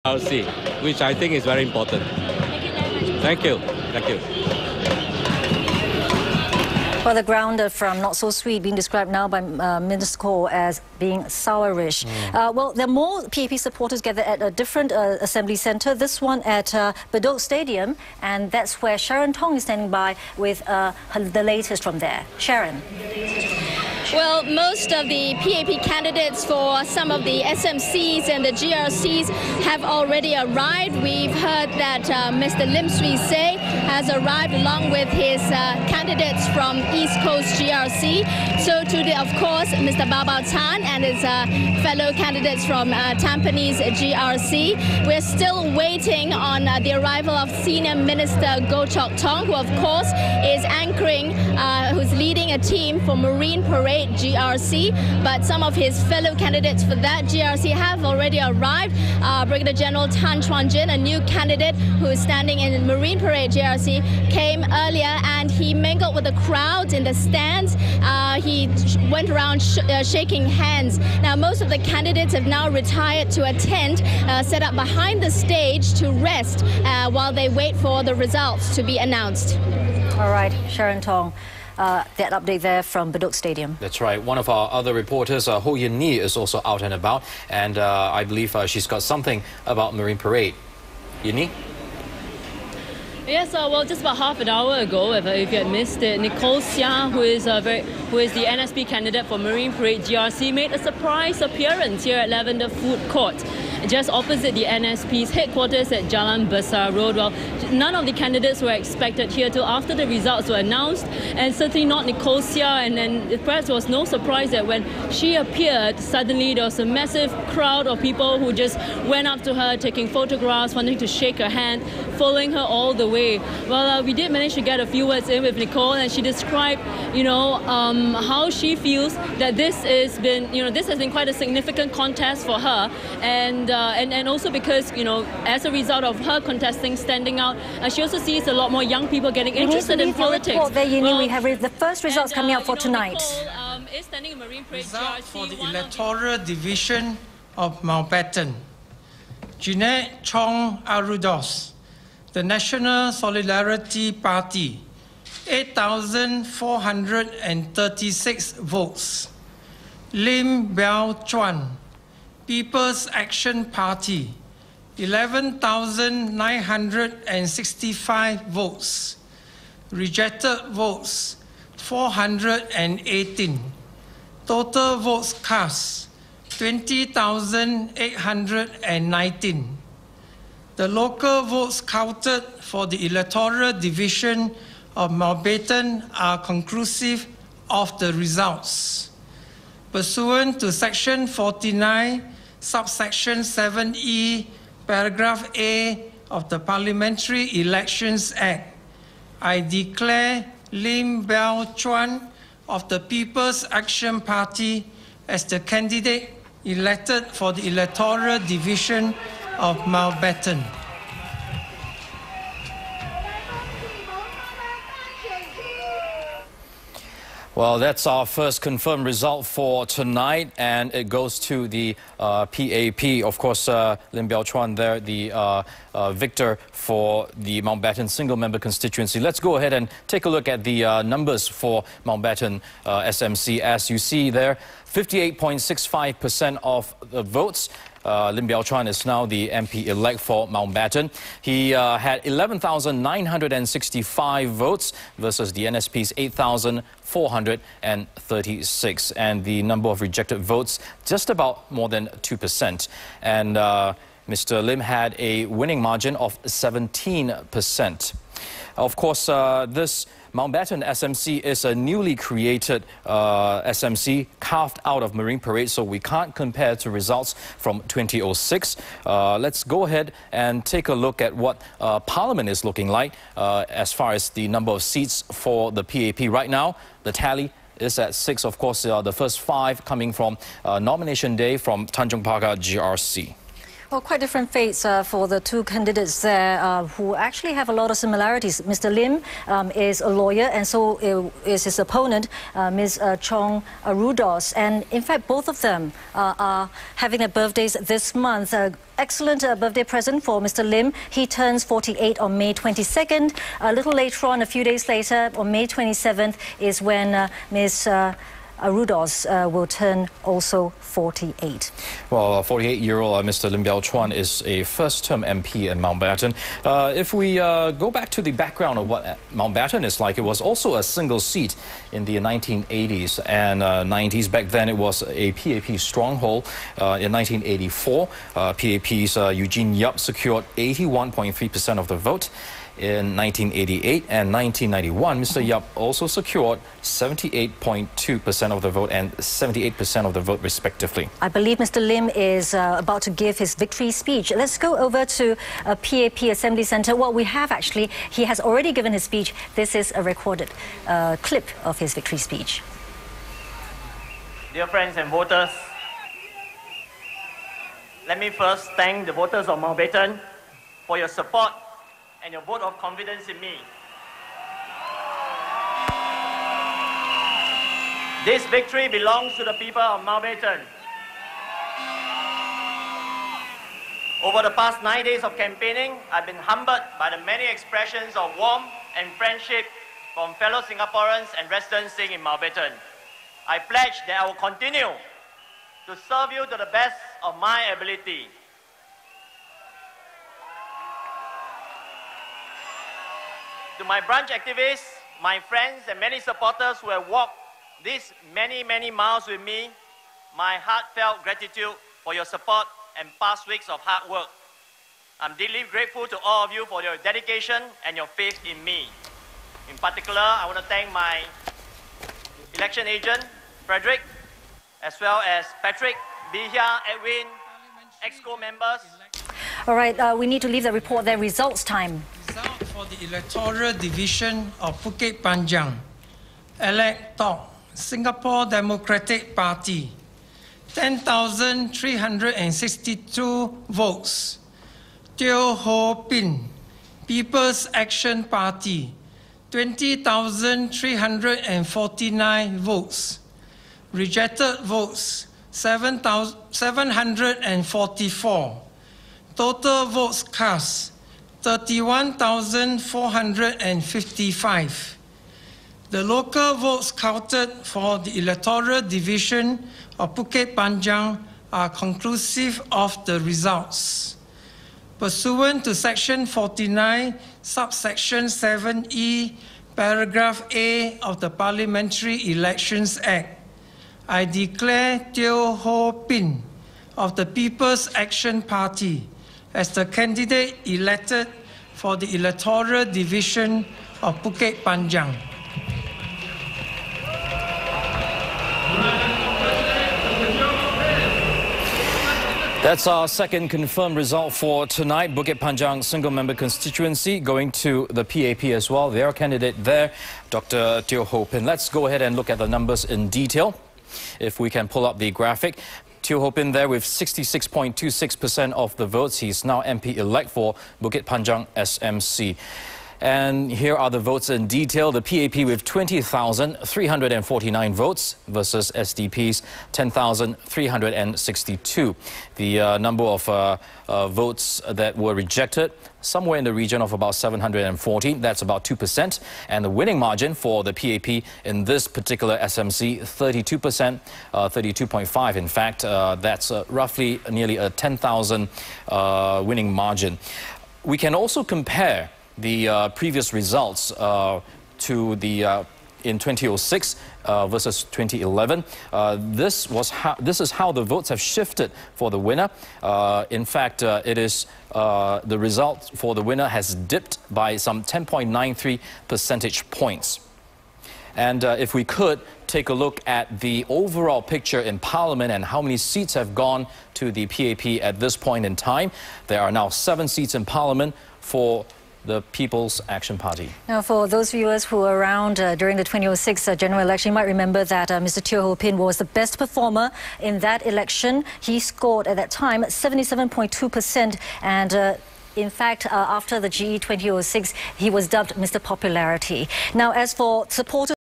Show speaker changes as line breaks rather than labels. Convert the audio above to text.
GRC, which I think is very important. Thank you. Thank you.
Well, the ground from Not So Sweet being described now by Minister Koh as being sourish. Well, there are more PAP supporters gathered at a different assembly centre, this one at Bedok Stadium, and that's where Sharon Tong is standing by with the latest from there. Sharon.
Well, most of the PAP candidates for some of the SMCs and the GRCs have already arrived. We've heard that Mr. Lim Swee Say has arrived along with his candidates from East Coast GRC. So today, of course, Mr. Bao Tan and his fellow candidates from Tampines GRC. We're still waiting on the arrival of Senior Minister Goh Chok Tong, who of course is anchoring, who's leading a team for Marine Parade GRC, but some of his fellow candidates for that GRC have already arrived. Brigadier General Tan Chuan Jin, a new candidate who is standing in Marine Parade GRC, came earlier and he mingled with the crowd in the stands. He went around shaking hands. Now, most of the candidates have now retired to a tent set up behind the stage to rest while they wait for the results to be announced.
All right, Sharon Tong. That update there from Bedok Stadium.
That's right. One of our other reporters, Ho Yin Ni, is also out and about, and I believe she's got something about Marine Parade. Yin Ni?
Yes, well, just about half an hour ago, if you had missed it, Nicole Seah, who is the NSP candidate for Marine Parade GRC, made a surprise appearance here at Lavender Food Court, just opposite the NSP's headquarters at Jalan Besar Road. Well, none of the candidates were expected here till after the results were announced, and certainly not Nicole Seah. And then perhaps it was no surprise that when she appeared, suddenly there was a massive crowd of people who just went up to her, taking photographs, wanting to shake her hand, following her all the way. Well, we did manage to get a few words in with Nicole, and she described, how she feels that this has been quite a significant contest for her, and also because, as a result of her contesting, standing out, she also sees a lot more young people getting interested in politics.
We have the first results coming out for tonight.
Nicole, is standing in Marine Parade GRC
for the electoral division of Mountbatten. Jeanette Chong Arudos, the National Solidarity Party, 8,436 votes. Lim Biao Chuan, People's Action Party, 11,965 votes. Rejected votes, 418. Total votes cast, 20,819. The local votes counted for the electoral division of Mountbatten are conclusive of the results. Pursuant to Section 49, Subsection 7E, Paragraph A of the Parliamentary Elections Act, I declare Lim Biao Chuan of the People's Action Party as the candidate elected for the electoral division of Mountbatten.
Well, that's our first confirmed result for tonight, and it goes to the PAP. Of course, Lim Biao Chuan there, the victor for the Mountbatten single-member constituency. Let's go ahead and take a look at the numbers for Mountbatten SMC. As you see there, 58.65% of the votes. Lim Biao Chuan is now the MP-elect for Mountbatten. He had 11,965 votes versus the NSP's 8,436. And the number of rejected votes, just about more than 2%. And Mr. Lim had a winning margin of 17%. Of course, this Mountbatten SMC is a newly created SMC carved out of Marine Parade, so we can't compare to results from 2006. Let's go ahead and take a look at what Parliament is looking like as far as the number of seats for the PAP. Right now, the tally is at 6. Of course, the first 5 coming from nomination day from Tanjong Pagar GRC.
Well, quite different fates for the two candidates there who actually have a lot of similarities. Mr. Lim is a lawyer, and so is his opponent, Ms. Chong Rudos. And in fact, both of them are having their birthdays this month. Excellent birthday present for Mr. Lim. He turns 48 on May 22nd. A little later on, a few days later, on May 27th, is when Ms. Rudos will turn also 48.
Well, 48-year-old Mr. Lim Biao Chuan is a first-term MP in Mountbatten. If we go back to the background of what Mountbatten is like, it was also a single seat in the 1980s and 90s. Back then, it was a PAP stronghold. In 1984, PAP's Eugene Yap secured 81.3% of the vote. In 1988 and 1991, Mr. Yap also secured 78.2% of the vote and 78% of the vote, respectively.
I believe Mr. Lim is about to give his victory speech. Let's go over to PAP Assembly Centre. Well, we have actually, he has already given his speech. This is a recorded clip of his victory speech.
Dear friends and voters, let me first thank the voters of Mountbatten for your support and your vote of confidence in me. This victory belongs to the people of Mountbatten. Over the past 9 days of campaigning, I've been humbled by the many expressions of warmth and friendship from fellow Singaporeans and residents staying in Mountbatten. I pledge that I will continue to serve you to the best of my ability. To my branch activists, my friends and many supporters who have walked these many miles with me, my heartfelt gratitude for your support and past weeks of hard work. I'm deeply grateful to all of you for your dedication and your faith in me. In particular, I want to thank my election agent, Frederick, as well as Patrick, Bihia, Edwin, EXCO members.
All right, we need to leave the report there. Results time.
Result for the electoral division of Bukit Panjang. Elect Tok, Singapore Democratic Party, 10,362 votes. Teo Ho Pin, People's Action Party, 20,349 votes. Rejected votes, 744. Total votes cast, 31,455. The local votes counted for the electoral division of Bukit Panjang are conclusive of the results. Pursuant to Section 49, subsection 7E, paragraph A of the Parliamentary Elections Act, I declare Teo Ho Pin of the People's Action Party as the candidate elected for the electoral division of Bukit Panjang.
That's our second confirmed result for tonight. Bukit Panjang single-member constituency going to the PAP as well. Their candidate there, Dr. Teo Ho Pin. Let's go ahead and look at the numbers in detail. If we can pull up the graphic. Teo Ho Pin there with 66.26% of the votes. He's now MP-elect for Bukit Panjang SMC. And here are the votes in detail. The PAP with 20,349 votes versus SDP's 10,362. The number of votes that were rejected, somewhere in the region of about 740. That's about 2%. And the winning margin for the PAP in this particular SMC, 32%, 32.5 in fact. That's roughly nearly a 10,000 winning margin. We can also compare the previous results to the in 2006 versus 2011. This is how the votes have shifted for the winner. In fact, it is the result for the winner has dipped by some 10.93 percentage points. And if we could take a look at the overall picture in Parliament and how many seats have gone to the PAP at this point in time, there are now 7 seats in Parliament for the People's Action Party.
Now, for those viewers who were around during the 2006 general election, you might remember that Mr. Teo Ho Pin was the best performer in that election. He scored at that time 77.2%, and in fact, after the GE 2006, he was dubbed Mr. Popularity. Now, as for supporters